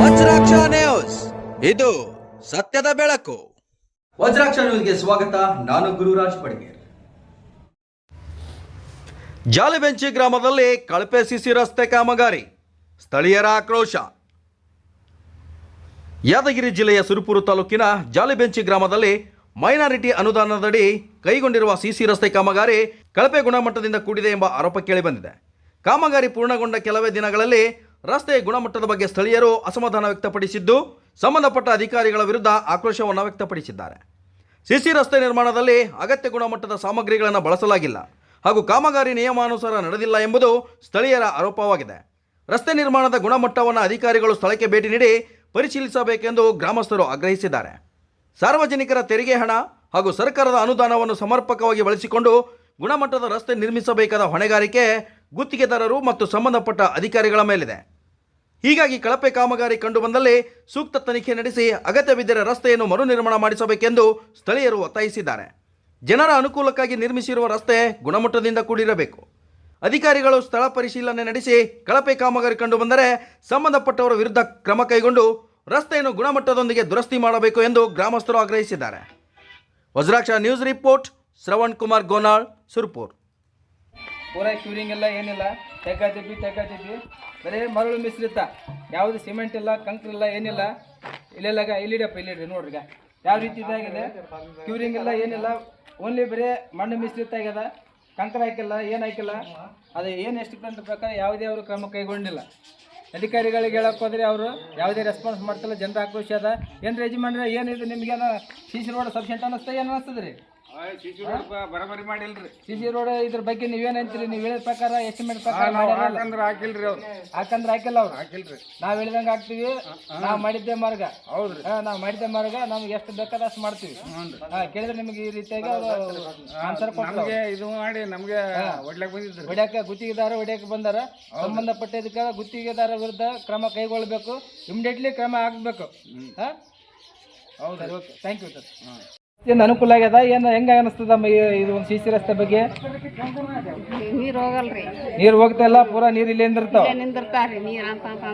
Vajraksha news, ಇದು ಸತ್ಯದ ಬೆಳಕು. ವಜ್ರಾಕ್ಷ ನ್ಯೂಸ್ಗೆ ಸ್ವಾಗತ. ನಾನು ಗುರುರಾಜ್ ಪಡ್ಗೇರ್. ಜಾಲಿಬೆಂಚಿ ಗ್ರಾಮದಲ್ಲಿ ಕಳಪೆ ಸಿಸಿ ರಸ್ತೆ ಕಾಮಗಾರಿ, ಸ್ಥಳೀಯರ ಆಕ್ರೋಶ. ಯಾದಗಿರಿ ಜಿಲ್ಲೆಯ ಸುರಪುರ ತಾಲೂಕಿನ ಜಾಲಿಬೆಂಚಿ ಗ್ರಾಮದಲ್ಲಿ ಮೈನಾರಿಟಿ ಅನುದಾನದಡಿ ಕೈಗೊಂಡಿರುವ ಸಿಸಿ ರಸ್ತೆ ಕಾಮಗಾರಿ ಕಳಪೆ ಗುಣಮಟ್ಟದಿಂದ ಕೂಡಿದೆ ಎಂಬ ಆರೋಪ ಕೇಳಿಬಂದಿದೆ. ಕಾಮಗಾರಿ ಪೂರ್ಣಗೊಂಡ ಕೆಲವೇ ದಿನಗಳಲ್ಲಿ ರಸ್ತೆಯ ಗುಣಮಟ್ಟದ ಬಗ್ಗೆ ಸ್ಥಳೀಯರು ಅಸಮಾಧಾನ ವ್ಯಕ್ತಪಡಿಸಿದ್ದು, ಸಂಬಂಧಪಟ್ಟ ಅಧಿಕಾರಿಗಳ ವಿರುದ್ಧ ಆಕ್ರೋಶವನ್ನು ವ್ಯಕ್ತಪಡಿಸಿದ್ದಾರೆ. ಸಿಸಿ ರಸ್ತೆ ನಿರ್ಮಾಣದಲ್ಲಿ ಅಗತ್ಯ ಗುಣಮಟ್ಟದ ಸಾಮಗ್ರಿಗಳನ್ನು ಬಳಸಲಾಗಿಲ್ಲ ಹಾಗೂ ಕಾಮಗಾರಿ ನಿಯಮಾನುಸಾರ ನಡೆದಿಲ್ಲ ಎಂಬುದು ಸ್ಥಳೀಯರ ಆರೋಪವಾಗಿದೆ. ರಸ್ತೆ ನಿರ್ಮಾಣದ ಗುಣಮಟ್ಟವನ್ನು ಅಧಿಕಾರಿಗಳು ಸ್ಥಳಕ್ಕೆ ಭೇಟಿ ನೀಡಿ ಪರಿಶೀಲಿಸಬೇಕೆಂದು ಗ್ರಾಮಸ್ಥರು ಆಗ್ರಹಿಸಿದ್ದಾರೆ. ಸಾರ್ವಜನಿಕರ ತೆರಿಗೆ ಹಣ ಹಾಗೂ ಸರ್ಕಾರದ ಅನುದಾನವನ್ನು ಸಮರ್ಪಕವಾಗಿ ಬಳಸಿಕೊಂಡು ಗುಣಮಟ್ಟದ ರಸ್ತೆ ನಿರ್ಮಿಸಬೇಕಾದ ಹೊಣೆಗಾರಿಕೆ ಗುತ್ತಿಗೆದಾರರು ಮತ್ತು ಸಂಬಂಧಪಟ್ಟ ಅಧಿಕಾರಿಗಳ ಮೇಲಿದೆ. ಹೀಗಾಗಿ ಕಳಪೆ ಕಾಮಗಾರಿ ಕಂಡುಬಂದಲ್ಲಿ ಸೂಕ್ತ ತನಿಖೆ ನಡೆಸಿ ಅಗತ್ಯವಿದ್ದರೆ ರಸ್ತೆಯನ್ನು ಮರು ನಿರ್ಮಾಣ ಮಾಡಿಸಬೇಕೆಂದು ಸ್ಥಳೀಯರು ಒತ್ತಾಯಿಸಿದ್ದಾರೆ. ಜನರ ಅನುಕೂಲಕ್ಕಾಗಿ ನಿರ್ಮಿಸಿರುವ ರಸ್ತೆ ಗುಣಮಟ್ಟದಿಂದ ಕೂಡಿರಬೇಕು. ಅಧಿಕಾರಿಗಳು ಸ್ಥಳ ಪರಿಶೀಲನೆ ನಡೆಸಿ ಕಳಪೆ ಕಾಮಗಾರಿ ಕಂಡುಬಂದರೆ ಸಂಬಂಧಪಟ್ಟವರ ವಿರುದ್ಧ ಕ್ರಮ ಕೈಗೊಂಡು ರಸ್ತೆಯನ್ನು ಗುಣಮಟ್ಟದೊಂದಿಗೆ ದುರಸ್ತಿ ಮಾಡಬೇಕು ಎಂದು ಗ್ರಾಮಸ್ಥರು ಆಗ್ರಹಿಸಿದ್ದಾರೆ. Vajraksha news report, Shravan Kumar Gonal, Surapur. ಪೂರಾ ಕ್ಯೂರಿಂಗ್ ಇಲ್ಲ, ಏನಿಲ್ಲ, ತೆಗ್ಗಾತಿದ್ವಿ ಬರೀ ಮರಳು ಮಿಶ್ರಿತ, ಯಾವುದು ಸಿಮೆಂಟ್ ಇಲ್ಲ, ಕಂಕ್ರ್ ಇಲ್ಲ, ಏನಿಲ್ಲ. ಇಲ್ಲೆಲ್ಲ ಇಲ್ಲಿಡ್ರಿ ನೋಡ್ರಿ, ಯಾವ ರೀತಿ ಇದಾಗಿದೆ. ಕ್ಯೂರಿಂಗ್ ಇಲ್ಲ, ಏನಿಲ್ಲ, ಓನ್ಲಿ ಬರೀ ಮಣ್ಣು ಮಿಶ್ರಿತ ಆಗ್ಯದ. ಕಂಕ್ರ್ ಹಾಕಿಲ್ಲ, ಏನು ಹಾಕಿಲ್ಲ. ಅದು ಏನು ಎಸ್ಟಿಮೇಟ್ ಪ್ರಕಾರ ಯಾವುದೇ ಅವರು ಕ್ರಮ ಕೈಗೊಂಡಿಲ್ಲ. ಅಧಿಕಾರಿಗಳಿಗೆ ಹೇಳಕ್ಕೆ ಹೋದ್ರೆ ಅವರು ಯಾವುದೇ ರೆಸ್ಪಾನ್ಸ್ ಮಾಡ್ತಿಲ್ಲ. ಜನರ ಆಕ್ರೋಶ ಅದ. ಏನು ಯಜಮಾನ್ರೆ, ಏನಿದೆ ನಿಮಗೇನು ಸಿ ಸಿ ರೋಡ್ ಸಬ್ಸೆಂಟ್ ಅನ್ನಿಸ್ತಾ, ಏನು ಅನ್ನಿಸ್ತದೆ ರೀ? ಬರಬರಿ ಮಾಡಿಲ್ರಿ. ಸಿಸಿ ರೋಡ್ ಇದ್ರ ಬಗ್ಗೆ ನೀವೇನಂತೀರಿ? ನೀವು ಹೇಳಿದ ಪ್ರಕಾರ ಎಸ್ಟಿಮೇಟ್ ಪ್ರಕಾರ ಹಾಕಿಲ್ರಿ ಅವ್ರು. ಹಾಕಿಲ್ಲ ಅವ್ರು. ಹಾಕಿಲ್ರಿ. ನಾವ್ ಹೇಳಿದಂಗ ಆಗ್ತೀವಿ. ನಾವ್ ಮಾಡಿದ್ದೆ ಮಾರ್ಗ. ಹೌದ್ರಿ. ನಾವ್ ಮಾಡಿದ್ದೆ ಮಾರ್ಗ. ನಮ್ಗೆ ಎಷ್ಟು ಬೇಕಾದ ಅಷ್ಟು ಮಾಡ್ತೀವಿ. ಕೇಳಿದ್ರೆ ನಿಮ್ಗೆ ಈ ರೀತಿಯಾಗಿ ಆನ್ಸರ್ ಕೊಡ್ತಾರೆ. ಇದು ಮಾಡಿ ನಮ್ಗೆ ಹೊಡ್ಲಕ್ ಬಂದಿದ್ರು. ಹೊಡ್ಯಾಕ ಗುತ್ತಿಗೆದಾರ ಹೊಡ್ಯಾಕ ಬಂದಾರ. ಸಂಬಂಧಪಟ್ಟ ಗುತ್ತಿಗೆದಾರ ವಿರುದ್ಧ ಕ್ರಮ ಕೈಗೊಳ್ಳಬೇಕು. ಇಮಿಡಿಯೇಟ್ಲಿ ಕ್ರಮ ಆಗ್ಬೇಕು. ಹೌದು, ಓಕೆ, ಥ್ಯಾಂಕ್ ಯು ಸರ್. ಏನು ಅನುಕೂಲ ಆಗ್ಯದ? ಏನು ಹೆಂಗ ಅನಿಸ್ತದಮ್ಮ ಇದು ಒಂದು ಸಿಸಿ ರಸ್ತೆ ಬಗ್ಗೆ? ನೀರು ಹೋಗಲ್ರಿ. ನೀರು ಹೋಗ್ತಾ ಇಲ್ಲ, ಪೂರಾ ನೀರು ಇಲ್ಲೇ ನಿಂದಿರ್ತಾವ.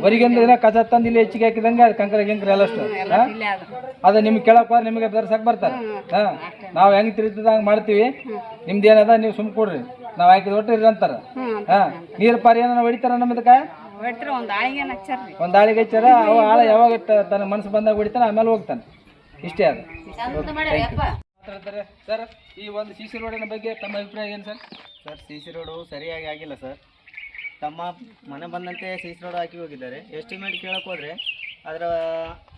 ಹೊರಗಿಂದ ದಿನ ಕಸ ತಂದು ಇಲ್ಲಿ ಹೆಚ್ಚಿಗೆ ಹಾಕಿದಂಗೆ ಕಂಕರ ಗಿಂಕ್ರ ಎಲ್ಲ ಅಷ್ಟು. ಅದ ನಿಮ್ಗೆ ಕೇಳಕ್ ನಿಮಗೆ ಬೆರ್ಸಕ್ ಬರ್ತಾರೆ. ನಾವು ಹೆಂಗ್ ತಿರುಗ್ತದ ಹಂಗೆ ಮಾಡ್ತೀವಿ. ನಿಮ್ದು ಏನದ ನೀವು ಸುಮ್ ಕೊಡ್ರಿ, ನಾವು ಹಾಕಿದ ಒಟ್ಟು ಇರ್ರಿ ಅಂತಾರ. ನೀರು ಪಾರಿ ಏನ ಹೊಡಿತಾರ ನಮ್ಮದಕ್ಕ? ಒಂದ್ ಆಳಿಗೆ ಹಚ್ಚಾರ. ಅವ ಆಳ ಯಾವಾಗ ತನ್ನ ಮನಸ್ಸು ಬಂದಾಗ ಹೊಡಿತಾನೆ, ಆಮೇಲೆ ಹೋಗ್ತಾನೆ. ಇಷ್ಟೇ ಅದು. ಸರ್, ಈ ಒಂದು ಸಿ ಸಿ ರೋಡಿನ ಬಗ್ಗೆ ತಮ್ಮ ಅಭಿಪ್ರಾಯ ಏನು sir? Sir, C C road ಸರಿಯಾಗಿ ಆಗಿಲ್ಲ ಸರ್. ತಮ್ಮ ಮನೆ ಬಂದಂತೆ ಸಿ ಸಿ ರೋಡ್ ಹಾಕಿ ಹೋಗಿದ್ದಾರೆ. ಎಸ್ಟಿಮೇಟ್ ಕೇಳಕ್ಕೆ ಹೋದರೆ ಅದರ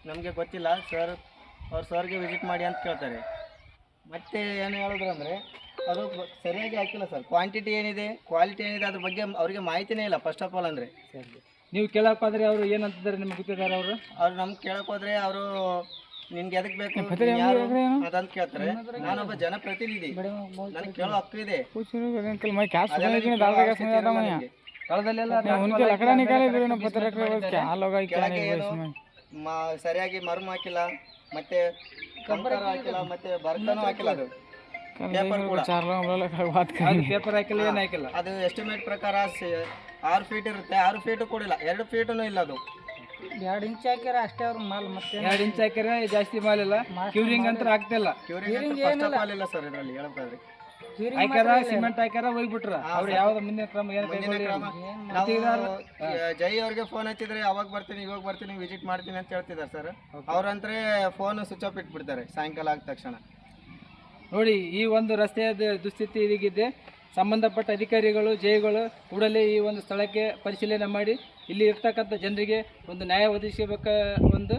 ನಮಗೆ ಗೊತ್ತಿಲ್ಲ ಸರ್, ಅವ್ರು ಸರ್ಗೆ ವಿಸಿಟ್ ಮಾಡಿ ಅಂತ ಕೇಳ್ತಾರೆ. ಮತ್ತೆ ಏನು ಹೇಳಿದ್ರು ಅಂದರೆ ಅದು ಸರಿಯಾಗಿ ಹಾಕಿಲ್ಲ ಸರ್. ಕ್ವಾಂಟಿಟಿ ಏನಿದೆ, ಕ್ವಾಲಿಟಿ ಏನಿದೆ ಅದ್ರ ಬಗ್ಗೆ ಅವರಿಗೆ ಮಾಹಿತಿನೇ ಇಲ್ಲ ಫಸ್ಟ್ ಆಫ್ ಆಲ್. ಅಂದರೆ ಸರಿ, ನೀವು ಕೇಳಕ್ಕೆ ಹೋದರೆ ಅವರು ಏನಂತಿದ್ದಾರೆ ನಿಮ್ಗೆ ಗೊತ್ತಿದ್ದಾರೆ? ಅವ್ರು ನಮ್ಗೆ ಕೇಳಕ್ಕೆ ಹೋದರೆ ಅವರು ನಿನ್ಗೆ ಎದಕ್ಕೆ ಬೇಕು ಅದಂತ ಕೇಳ್ತಾರೆ. ನಾನೊಬ್ಬ ಜನಪ್ರತಿನಿಧಿ, ನನಗೆ ಕೇಳೋ ಹಕ್ಕು ಇದೆ. ಸರಿಯಾಗಿ ಮರ್ಮ್ ಹಾಕಿಲ್ಲ, ಮತ್ತೆ ಕಂಕರ್ ಹಾಕಿಲ್ಲ, ಮತ್ತೆ ಬರ್ತಾನು ಹಾಕಿಲ್ಲ. ಅದು ಪೇಪರ್ ಹಾಕಿಲ್ಲ, ಏನು ಹಾಕಿಲ್ಲ. ಅದು ಎಸ್ಟಿಮೇಟ್ ಪ್ರಕಾರ 6 ಫೀಟ್ ಇರುತ್ತೆ, 6 ಫೀಟು ಕೊಡಿಲ್ಲ, 2 ಫೀಟೂ ಇಲ್ಲ. ಅದು 2 ಇಂಚ್ ಹಾಕ್ಯಾರ ಅಷ್ಟೇ ಅವ್ರ ಮಾಲ್. ಮತ್ತೆ 2 ಇಂಚ್ ಹಾಕ್ಯಾರ, ಜಾಸ್ತಿ ಮಾಲ್ ಇಲ್ಲ. ಕ್ಯೂರಿಂಗ್ ಅಂತ ಆಗ್ತಿಲ್ಲ. ಕ್ಯೂರಿಂಗ್ ಇಲ್ಲ ಸರ್. ಇದರಲ್ಲಿ ಹೇಳ್ತಾರೆ ಹಾಕ್ಯಾರ, ಸಿಮೆಂಟ್ ಹಾಕ್ಯಾರ, ಹೋಗ್ಬಿಟ್ರ. ಅವ್ರು ಯಾವ್ದು ಮುಂದಿನ ಕ್ರಮ ಏನು ಜೈ ಅವ್ರಿಗೆ ಫೋನ್ ಹಚ್ಚಿದ್ರೆ ಅವಾಗ ಬರ್ತೀನಿ, ಇವಾಗ ಬರ್ತೀನಿ, ವಿಸಿಟ್ ಮಾಡ್ತೀನಿ ಅಂತ ಹೇಳ್ತಿದ್ದಾರೆ ಸರ್. ಅವ್ರಂದ್ರೆ ಫೋನ್ ಸ್ವಿಚ್ ಆಫ್ ಇಟ್ಬಿಡ್ತಾರೆ ಸಾಯಂಕಾಲ ಆದ ತಕ್ಷಣ. ನೋಡಿ, ಈ ಒಂದು ರಸ್ತೆಯ ದುಸ್ಥಿತಿ ಹೀಗಿದೆ. ಸಂಬಂಧಪಟ್ಟ ಅಧಿಕಾರಿಗಳು, ಜೈಗಳು ಕೂಡಲೇ ಈ ಒಂದು ಸ್ಥಳಕ್ಕೆ ಪರಿಶೀಲನೆ ಮಾಡಿ ಇಲ್ಲಿ ಇರ್ತಕ್ಕಂಥ ಜನರಿಗೆ ಒಂದು ನ್ಯಾಯ ಒದಗಿಸಬೇಕ ಒಂದು